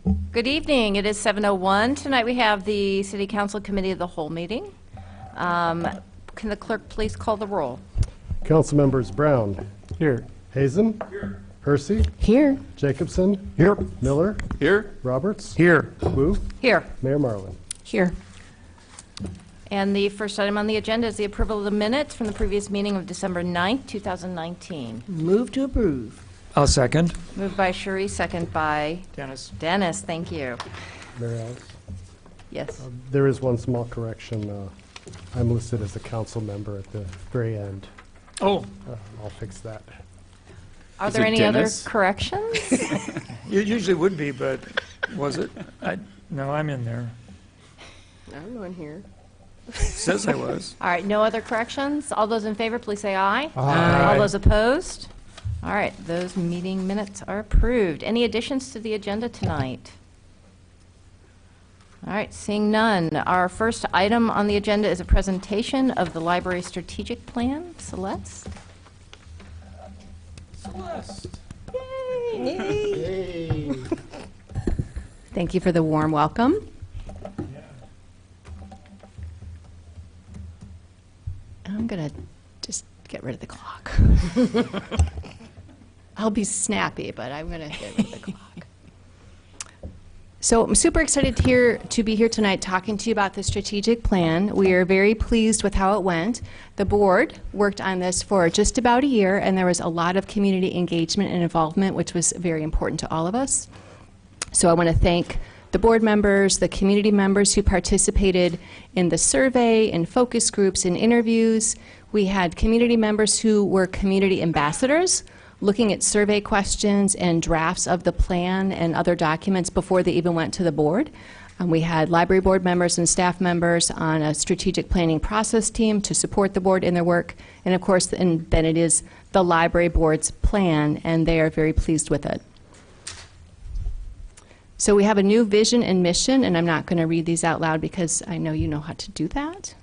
Good evening. It is 7:01. Tonight we have the City Council Committee of the Whole meeting. Can the clerk please call the roll? Council members Brown. Here. Hazen. Here. Hersey. Here. Jacobson. Here. Miller. Here. Roberts. Here. Wu. Here. Mayor Marlin. Here. And the first item on the agenda is the approval of the minutes from the previous meeting of December 9th, 2019. Move to approve. I'll second. Moved by Cherie, second by Dennis. Dennis. Thank you. Mayor Alice. Yes. There is one small correction. I'm listed as a council member at the very end. Oh, I'll fix that. Are Is there it any Dennis? other corrections? it usually would be, but was it? No, I'm in there. I'm on here. Says I was. All right, no other corrections? All those in favor, please say aye. Aye. All those opposed? All right, those meeting minutes are approved. Any additions to the agenda tonight? All right, seeing none. Our first item on the agenda is a presentation of the library strategic plan. Celeste? Thank you for the warm welcome. I'm going to just get rid of the clock. I'll be snappy, but I'm going to get rid of the clock. So I'm super excited to be here tonight talking to you about the strategic plan. We are very pleased with how it went. The board worked on this for just about a year, and there was a lot of community engagement and involvement, which was very important to all of us. So I want to thank the board members, the community members who participated in the survey, in focus groups, in interviews. We had community members who were community ambassadors, looking at survey questions and drafts of the plan and other documents before they even went to the board. We had library board members and staff members on a strategic planning process team to support the board in their work. And of course, then it is the library board's plan, and they are very pleased with it. So we have a new vision and mission, and I'm not going to read these out loud because I know you know how to do that.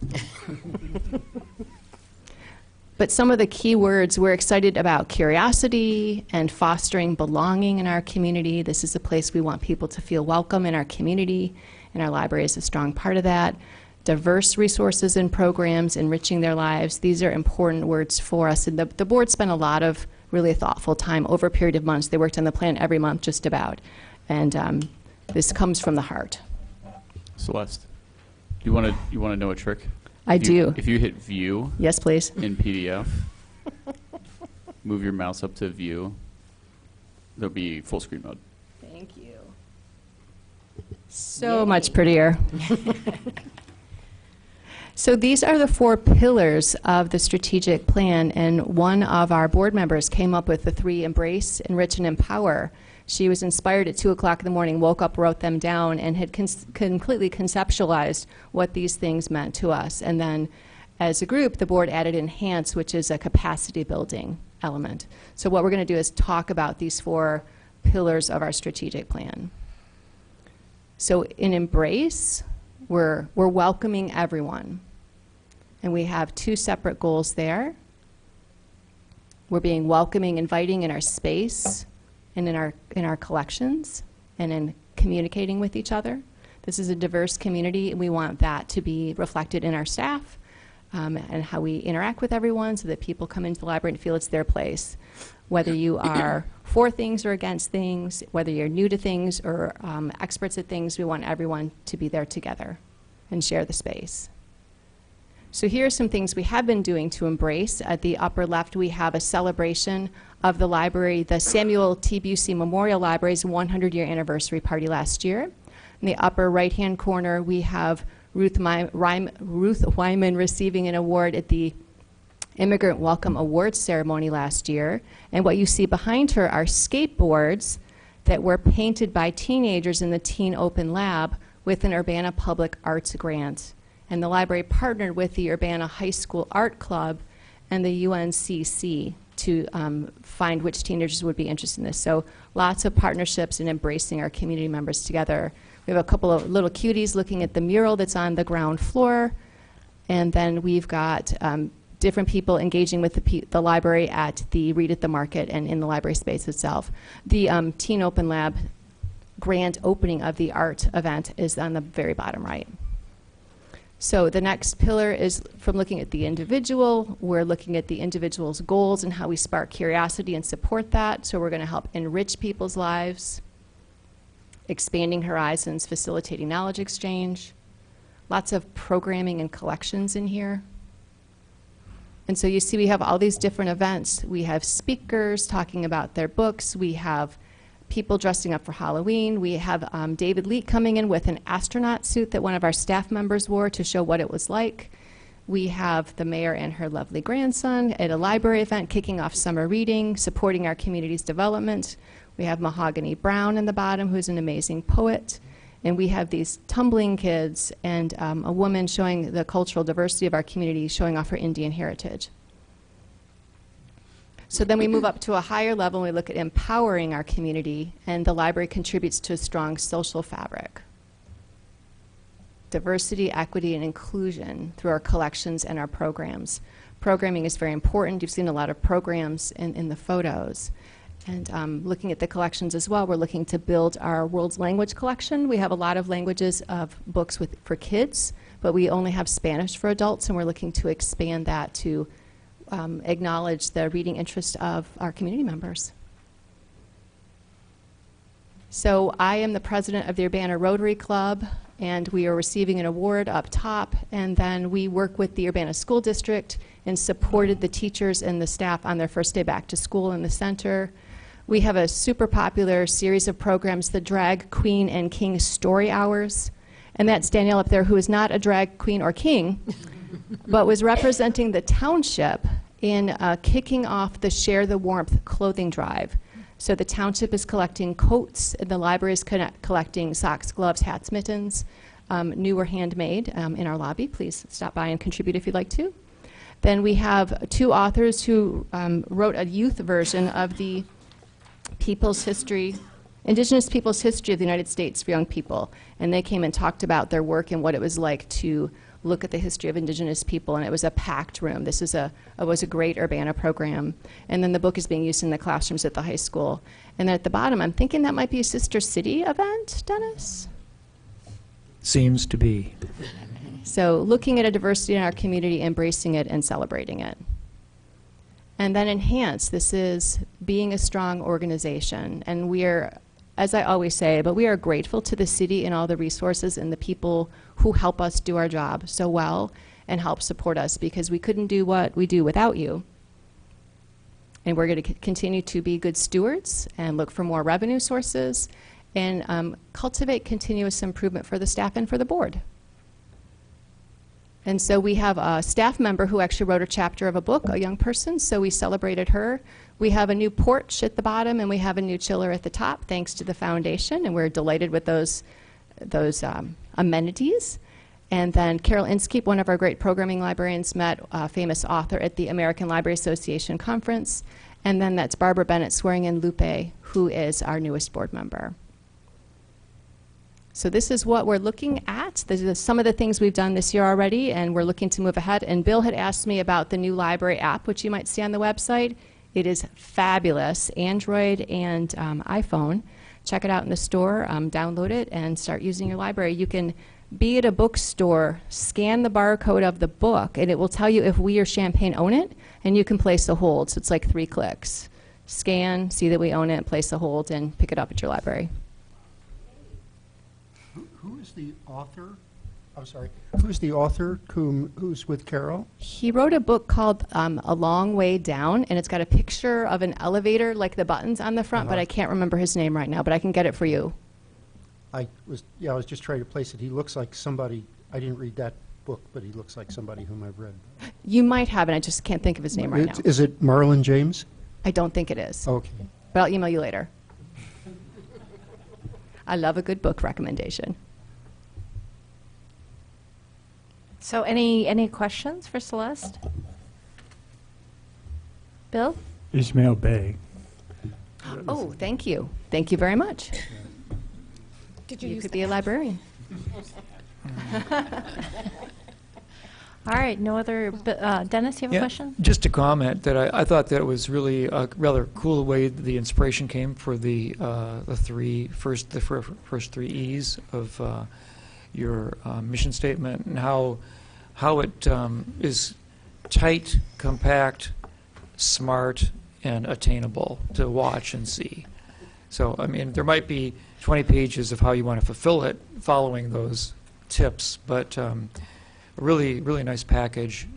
But some of the key words, we're excited about curiosity and fostering belonging in our community. This is a place we want people to feel welcome in our community, and our library is a strong part of that. Diverse resources and programs, enriching their lives. These are important words for us. And the board spent a lot of really thoughtful time over a period of months. They worked on the plan every month, just about. And this comes from the heart. Celeste, you want to know a trick? I do. If you hit View Yes, please. in PDF, move your mouse up to View, there'll be full screen mode. Thank you. So much prettier. So these are the 4 pillars of the strategic plan, and one of our board members came up with the 3: embrace, enrich, and empower. She was inspired at 2 o'clock in the morning, woke up, wrote them down, and had completely conceptualized what these things meant to us. And then as a group, the board added enhance, which is a capacity building element. So what we're going to do is talk about these 4 pillars of our strategic plan. So in embrace, we're welcoming everyone. And we have 2 separate goals there. We're being welcoming, inviting in our space, and in our collections, and in communicating with each other. This is a diverse community, and we want that to be reflected in our staff and how we interact with everyone, so that people come into the library and feel it's their place. Whether you are for things or against things, whether you're new to things or experts at things, we want everyone to be there together and share the space. So here are some things we have been doing to embrace. At the upper left, we have a celebration of the library, the Samuel T. Busey Memorial Library's 100-year anniversary party last year. In the upper right-hand corner, we have Ruth Wyman receiving an award at the Immigrant Welcome Awards ceremony last year. And what you see behind her are skateboards that were painted by teenagers in the Teen Open Lab with an Urbana Public Arts grant. And the library partnered with the Urbana High School Art Club and the UNCC to find which teenagers would be interested in this. So lots of partnerships and embracing our community members together. We have a couple of little cuties looking at the mural that's on the ground floor. And then we've got different people engaging with the library at the Read at the Market and in the library space itself. The Teen Open Lab grand opening of the art event is on the very bottom right. So the next pillar is from looking at the individual. We're looking at the individual's goals and how we spark curiosity and support that. So we're going to help enrich people's lives, expanding horizons, facilitating knowledge exchange, lots of programming and collections in here. And so you see we have all these different events. We have speakers talking about their books. We have people dressing up for Halloween. We have David Leake coming in with an astronaut suit that one of our staff members wore to show what it was like. We have the mayor and her lovely grandson at a library event kicking off summer reading, supporting our community's development. We have Mahogany Brown in the bottom, who's an amazing poet. And we have these tumbling kids and a woman showing the cultural diversity of our community, showing off her Indian heritage. So then we move up to a higher level and we look at empowering our community, and the library contributes to a strong social fabric. Diversity, equity, and inclusion through our collections and our programs. Programming is very important. You've seen a lot of programs in the photos. And looking at the collections as well, we're looking to build our world's language collection. We have a lot of languages of books for kids, but we only have Spanish for adults, and we're looking to expand that to acknowledge the reading interest of our community members. So I am the president of the Urbana Rotary Club, and we are receiving an award up top, and then we work with the Urbana School District and supported the teachers and the staff on their first day back to school in the center. We have a super popular series of programs, the Drag Queen and King Story Hours, and that's Danielle up there, who is not a drag queen or king, but was representing the township in kicking off the Share the Warmth clothing drive. So the township is collecting coats, and the library is collecting socks, gloves, hats, mittens, new or handmade in our lobby. Please stop by and contribute if you'd like to. Then we have two authors who wrote a youth version of the Indigenous Peoples' History of the United States for young people. And they came and talked about their work and what it was like to look at the history of Indigenous people, and it was a packed room. This was a great Urbana program. And then the book is being used in the classrooms at the high school. And then at the bottom, I'm thinking that might be a Sister City event, Dennis? Seems to be. So looking at a diversity in our community, embracing it, and celebrating it. And then Enhance, this is being a strong organization. And we are, as I always say, but we are grateful to the city and all the resources and the people who help us do our job so well and help support us, because we couldn't do what we do without you. And we're going to continue to be good stewards and look for more revenue sources and cultivate continuous improvement for the staff and for the board. And so we have a staff member who actually wrote a chapter of a book, a young person, so we celebrated her. We have a new porch at the bottom, and we have a new chiller at the top, thanks to the foundation, and we're delighted with those amenities. And then Carol Inskeep, one of our great programming librarians, met a famous author at the American Library Association conference. And then that's Barbara Bennett swearing in Lupe, who is our newest board member. So this is what we're looking at. These are some of the things we've done this year already, and we're looking to move ahead. And Bill had asked me about the new library app, which you might see on the website. It is fabulous, Android and iPhone. Check it out in the store, download it, and start using your library. You can be at a bookstore, scan the barcode of the book, and it will tell you if we or Champaign own it, and you can place a hold. So it's like 3 clicks. Scan, see that we own it, place a hold, and pick it up at your library. Who is the author? I'm sorry. Who's the author who's with Carol? He wrote a book called A Long Way Down, and it's got a picture of an elevator, like the buttons on the front, but I can't remember his name right now, but I can get it for you. I was just trying to place it. He looks like somebody, I didn't read that book, but he looks like somebody whom I've read. You might have it, I just can't think of his name right now. Is it Marlon James? I don't think it is, Okay. but I'll email you later. I love a good book recommendation. So any questions for Celeste? Bill? Ismail Bey. Oh, thank you. Thank you very much. You could be a librarian. All right, no other, Dennis, you have a Yeah, question? Just to comment that I thought that it was really a rather cool way the inspiration came for the first three E's of your mission statement, and how it is tight, compact, smart, and attainable to watch and see. So, I mean, there might be 20 pages of how you want to fulfill it following those tips, but a really, really nice package,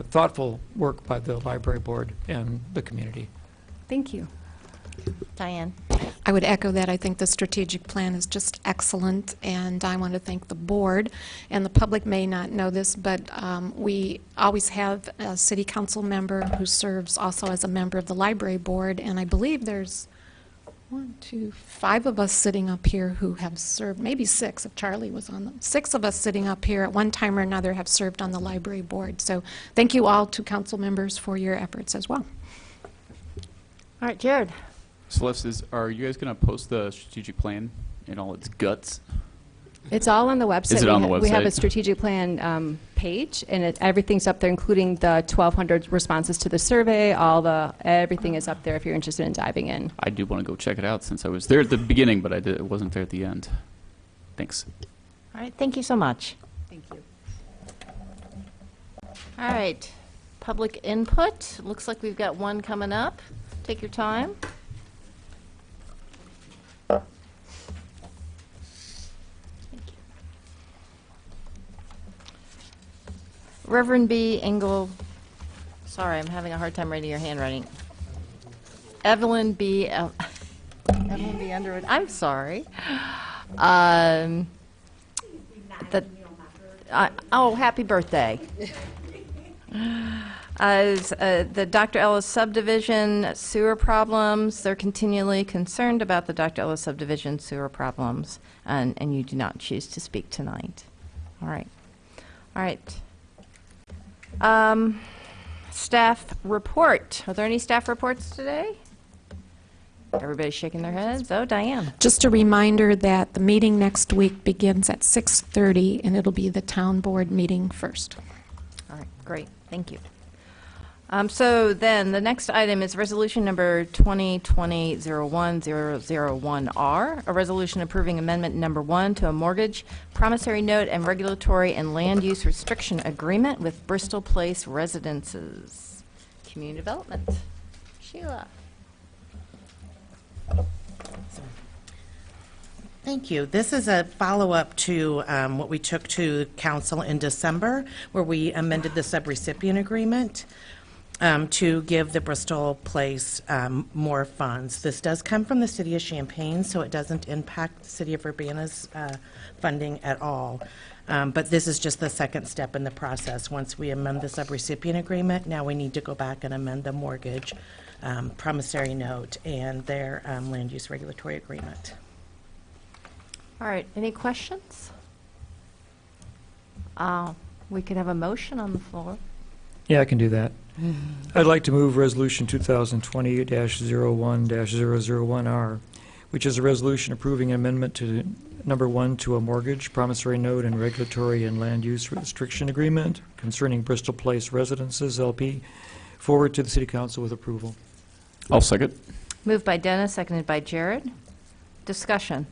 thoughtful work by the library board and the community. Thank you. Diane? I would echo that. I think the strategic plan is just excellent, and I want to thank the board. And the public may not know this, but we always have a city council member who serves also as a member of the library board, and I believe there's 5 of us sitting up here who have served, maybe 6 if Charlie was on them. 6 of us sitting up here at one time or another have served on the library board. So thank you all to council members for your efforts as well. All right, Jared? Celeste, are you guys going to post the strategic plan in all its guts? It's all on the website. Is it on the We have a website? strategic plan page, and everything's up there, including the 1,200 responses to the survey. Everything is up there if you're interested in diving in. I do want to go check it out since I was there at the beginning, but I wasn't there at the end. Thanks. All right, thank you so much. Thank you. All right, public input. Looks like we've got one coming up. Take your time. Reverend B. Engel, sorry, I'm having a hard time reading your handwriting. Evelyn B. Evelyn B. Underwood, I'm sorry. Happy birthday. The Dr. Ellis subdivision sewer problems, they're continually concerned about the Dr. Ellis subdivision sewer problems, and you do not choose to speak tonight. All right. All right. Staff report. Are there any staff reports today? Everybody's shaking their heads. Oh, Diane. Just a reminder that the meeting next week begins at 6:30, and it'll be the town board meeting first. All right, great, thank you. So then, the next item is resolution number 2020-01001R, a resolution approving amendment number 1 to a mortgage, promissory note, and regulatory and land use restriction agreement with Bristol Place Residences. Community Development. Sheila. Thank you. This is a follow-up to what we took to council in December, where we amended the subrecipient agreement to give the Bristol Place more funds. This does come from the City of Champaign, so it doesn't impact the City of Urbana's funding at all. But this is just the second step in the process. Once we amend the subrecipient agreement, now we need to go back and amend the mortgage, promissory note, and their land use regulatory agreement. All right, any questions? We could have a motion on the floor. Yeah, I can do that. I'd like to move Resolution 2020-01-001R, which is a resolution approving amendment to number 1 to a mortgage, promissory note, and regulatory and land use restriction agreement concerning Bristol Place Residences, LP, forward to the City Council with approval. I'll second. Moved by Dennis, seconded by Jared. Discussion.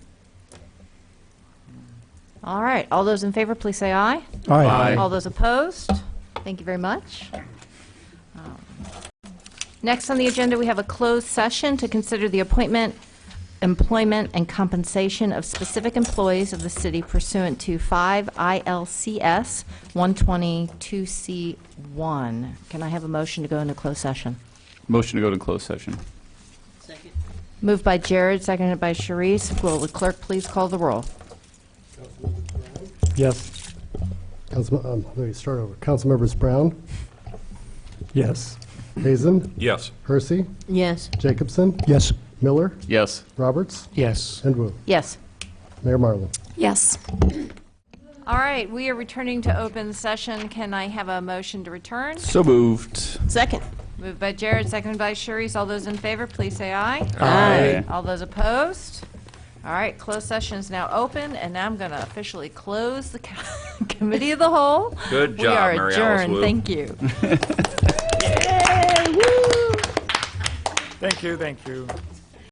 All right, all those in favor, please say aye. Aye. All those opposed? Thank you very much. Next on the agenda, we have a closed session to consider the appointment, employment, and compensation of specific employees of the city pursuant to 5 ILCS 122C1. Can I have a motion to go into closed session? Motion to go to closed session. Moved by Jared, seconded by Sharice. Will the clerk please call the roll? Yes. Let me start over. Councilmembers Brown, Yes. Hazen, Yes. Hersey, Yes. Jacobson, Yes. Miller, Yes. Roberts, Yes. and Wu. Yes. Mayor Marlin. Yes. All right, we are returning to open session. Can I have a motion to return? So moved. Second. Moved by Jared, seconded by Sharice. All those in favor, please say aye. Aye. All those opposed? All right, closed session is now open, and now I'm going to officially close the committee of the whole. Good We job, are Mary Alice adjourned. Wu. Thank you. Yay, woo! Thank you, thank you.